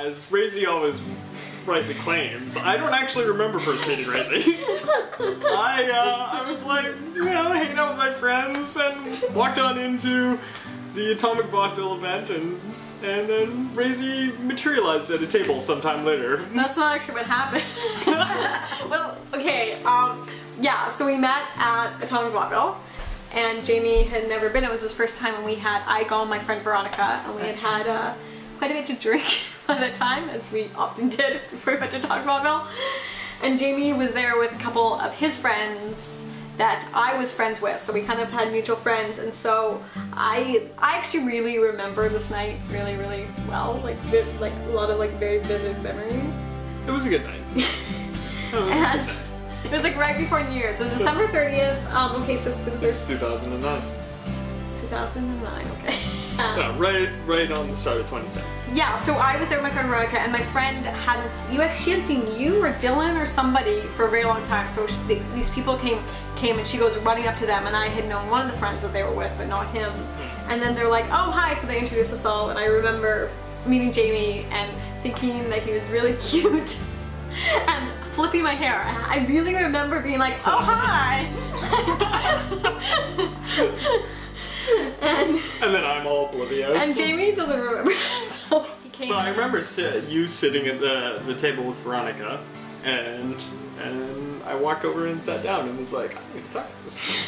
as Raizy always rightly claims, I don't actually remember first meeting Raizy. I was like, you know, hanging out with my friends and walked on into the Atomic Vaudeville event, and then Raizy materialized at a table sometime later. That's not actually what happened. Well, okay, yeah, so we met at Atomic Vaudeville, and Jamie had never been. It was his first time, and we had, I go and my friend Veronica, and we had quite a bit to drink by that time, as we often did before we went to Atomic Vaudeville. And Jamie was there with a couple of his friends that I was friends with, so we kind of had mutual friends, and so I actually really remember this night really, really well, like a lot of like very vivid memories. It was a good night. And it was like right before New Year's. It was December 30th. Okay, so it was... It's 2009. 2009, okay. Yeah, right on the start of 2010. Yeah, so I was there with my friend Veronica, and my friend she had seen you or Dylan or somebody for a very long time, so these people came and she goes running up to them, and I had known one of the friends that they were with, but not him. And then they're like, oh, hi, so they introduced us all, and I remember meeting Jamie and thinking that he was really cute and flipping my hair. I really remember being like, oh, hi! and then I'm all oblivious. And Jamie doesn't remember. So he came. But I remember you sitting at the table with Veronica, and I walked over and sat down and was like, I need to talk to this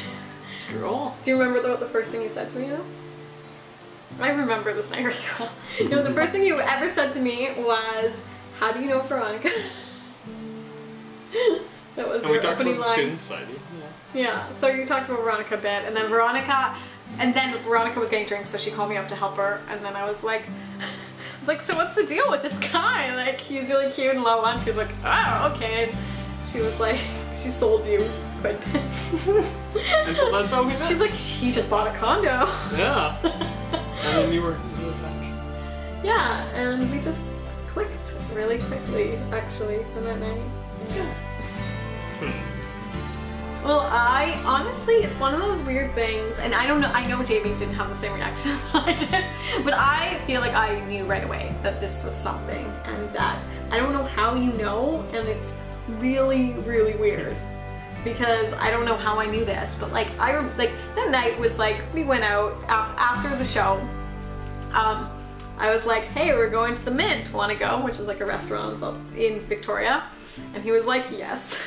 girl. Do you remember what the first thing you said to me was? I remember this night really well. You know, the first thing you ever said to me was, how do you know Veronica? That was your opening line. Student Society. Yeah, so you talked about Veronica a bit, and then Veronica was getting drinks, so she called me up to help her, and then I was like, so what's the deal with this guy? Like, he's really cute and blah, blah, and she was like, oh, okay. And she was like, she sold you quite a bit. And so that's how we met. She's like, he just bought a condo. Yeah. And then you were attached. Yeah, and we just clicked really quickly, actually, on that night. Yeah. Well, honestly, it's one of those weird things, and I don't know, I know Jamie didn't have the same reaction that I did, but I feel like I knew right away that this was something, and that, I don't know how you know, and it's really, really weird, because I don't know how I knew this, but like, that night was like, we went out after the show, I was like, hey, we're going to the Mint, wanna go? Which is like a restaurant in Victoria, and he was like, yes.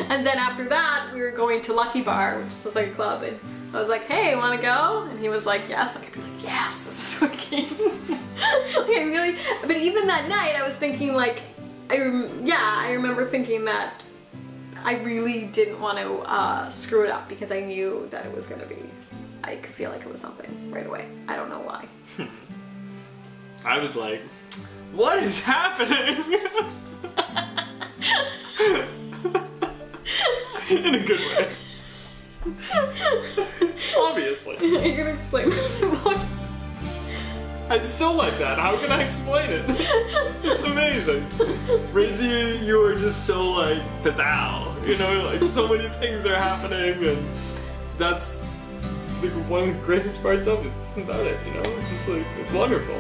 And then after that, we were going to Lucky Bar, which is like a club, and I was like, hey, wanna go? And he was like, yes. And I'd be like, yes, this is wicked. Like, but even that night, I was thinking like, I remember thinking that I really didn't want to screw it up, because I knew that it was gonna be, I could feel like it was something right away. I don't know why. I was like, what is happening? In a good way. Obviously. You're gonna explain more. I still like that. How can I explain it? It's amazing. Raizy, you are just so like pizzow. You know, like so many things are happening, and that's like one of the greatest parts of it about it, you know? It's just like, it's wonderful.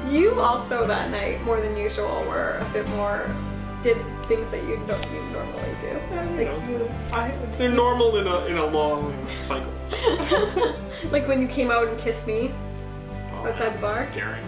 You also that night, more than usual, were a bit more, did things that you normally do. They're normal in a long cycle. Like when you came out and kissed me outside the bar. Daring.